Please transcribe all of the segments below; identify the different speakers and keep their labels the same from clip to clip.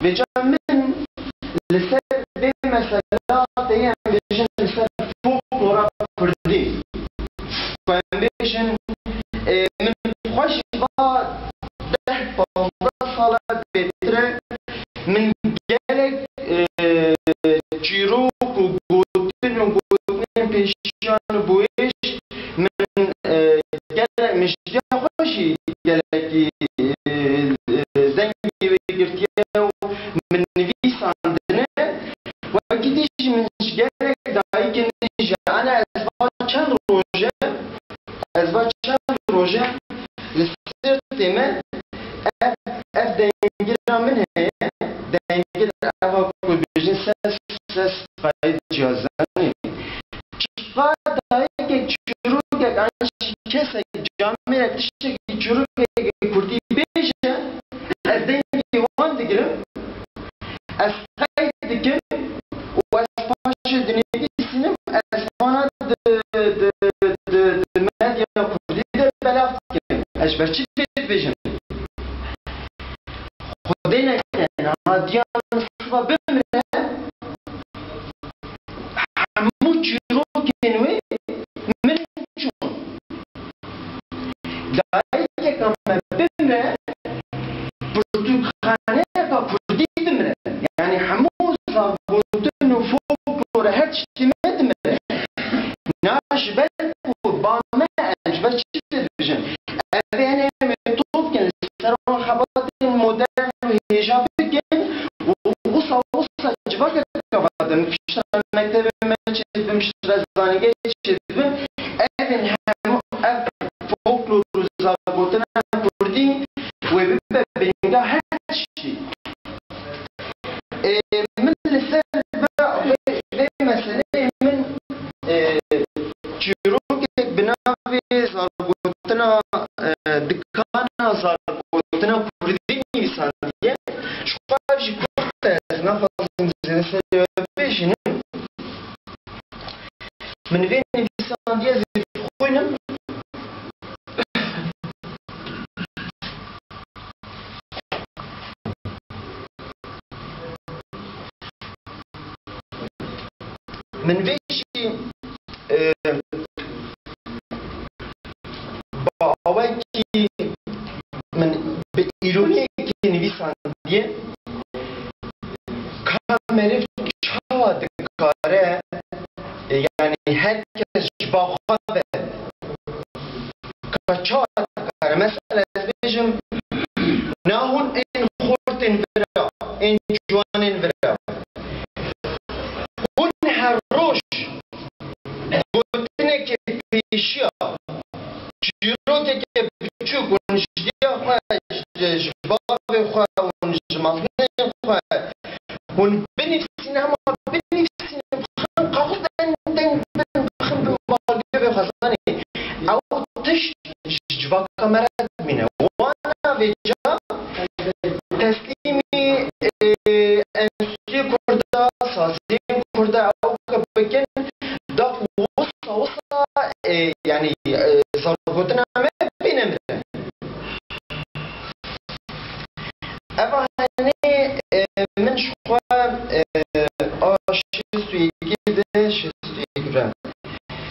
Speaker 1: بجا من لسر به مسئلات این بیشن لسر فولکلور کردی و بیشن من خوش با 10-15 سال بهتره من گلک چیروک و گوتن پیشیان بویش من گلک مشتی خوشی گلکی زنگی بگرتیه و من نویساندنه و اگیدیش منش گلک دایی که نیجه انا از با چند روژه لسر تیمه اف دنگیرا من هی دنگیر اوه که بیشن سس قاید جازانی چفا دایی که چروک یک آنشی کسی جامعه اکتشتی که چروک یک کردی بیشه از دنگی وان دیگرم از قاید دیگرم و از پاش دنیدی سینم از وانا مدیا کردی در بلافت کنم از برچی دید بیشن خودی نکنه هادیان صفا بمره همو چروک کنوی من چون دایی که کم بمره پرتوک خانه با کردی بمره یعنی همو زاگوتن و فولکلور هر چی مدمره ناش بل و با معنج برچی دید بیشن اوه مطلوب کن سران خبات مدرن و هیجاب کن و وصا جواک کفادن پیشتر مکتب چید بمشتر زانگه چید بم اوه همو اوه فولکلور زاگوتن کردی و ببینگا هر چی من لسر به مسئله من چیروک بناوی زاگوتن دکانا زاگوتن کردی نیساندیه شخواهی کرده از نفازم زنسه بیشنم من وی نیساندیه زید خوینم من ویشی با آوائی که من به ایرونی که نویساندیه کامل چاوا دکاره یعنی هر کس با خوابه که چاوا دکاره مثلا از بیشم ناهون این خورتن ورا این جوانن ورا اون هر روش گوتنه که پیشیا چیروکه که بچوک و نشدیا خواه جباب خواه و نجمافنه خواه ون بنفسين هم بنفسين بخن قاعدة دين بخن بالمال بخزاني أو تش جوا كاميرات منه وانا بيجا تسليمي أنسي كردا سازي كردا أو كبكن دق وصا يعني صاروا ما بينهم أبا هني من شخوا je suis guide, je suis grand.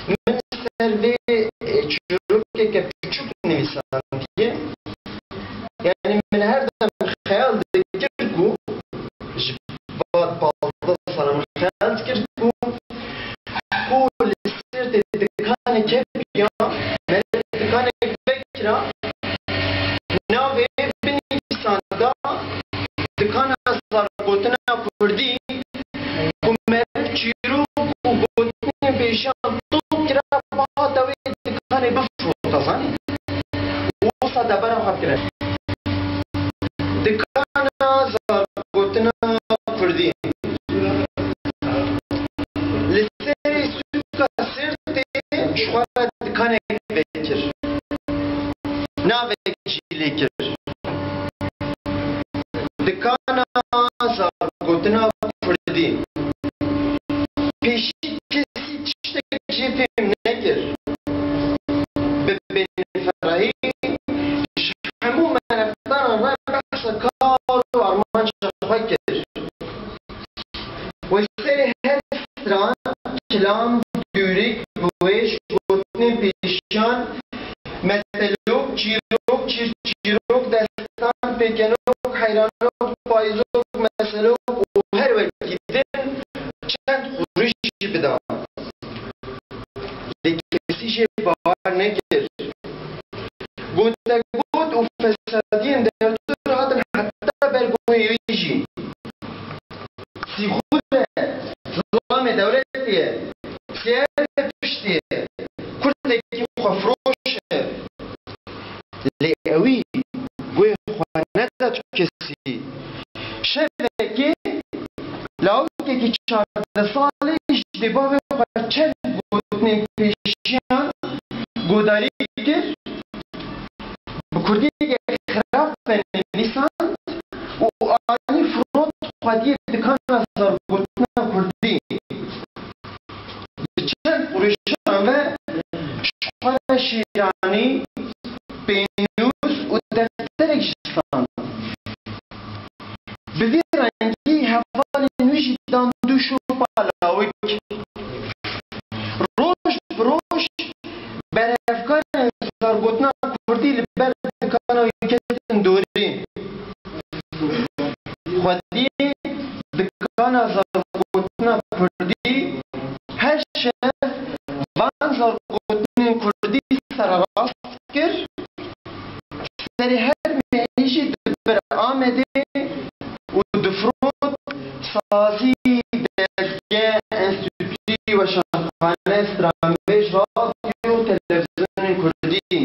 Speaker 1: من سربي چروک که küçük نویسندیه yani من her zaman خیال دکر کو بعد 15 سال خیال دکر کو کو لسر دکان که بیا من دکان بکرا ناوی بنویسنده دکان زارگوتنا کردی پیشان تو کرا با دوی دکانی بفروتا زن وصا دبرم خب کرد دکان زارگوتنا کردی لسری سوکا سرتی شوار دکانی بکر ناوی جیلی کر دکان زارگوتنا کردی پیشی جيبهم نجر ببين فرعي شحمو ما نفتان الله بحث كار وارمان شخوكر لام دوریک بویش گوتن پیشان مثلوک چیروک چیروک دستان پیکنوک حیرانوک پایزوک مثلوک و هر وقتی دن چند خورشی بدان لیکسی جه باور نکر گوته گوت و فسادین در دور آدن حتی برگوه ویجی سی خوده ظلام دولتیه سیار پشتیه کرتکی خفروشه لئوی گوی خوانه داد کسی شبکه لاوکه که 14 سالش دباوی خواه چند گوتنیم پیشیان گوداری کرد بکردی که خراف نیسان و آنی فرود خودی دکان ازار گوتنا کردی چند قرشان و شخوار شیرانی بینوز و دفتر اکشستان بوی رنگی حوال نوشی دان دوش و پالاوک روش بروش بر افکار ازار گوتنا کردی لبر دکان و کتن دوری خودی دکان ازار گوتنا کردی هر شب وان زار گوتن کردی سرراست کرد سری هر مهیشی دبر آمده و دفرود سازی دستگاه انستیتوتی و شاهخانه استرامبیش رادیو تلویزیون کردی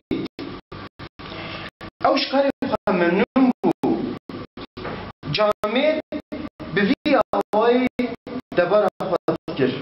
Speaker 1: اوش کاری خواه ممنون بود جامعه بوی آوای دبار خود کرد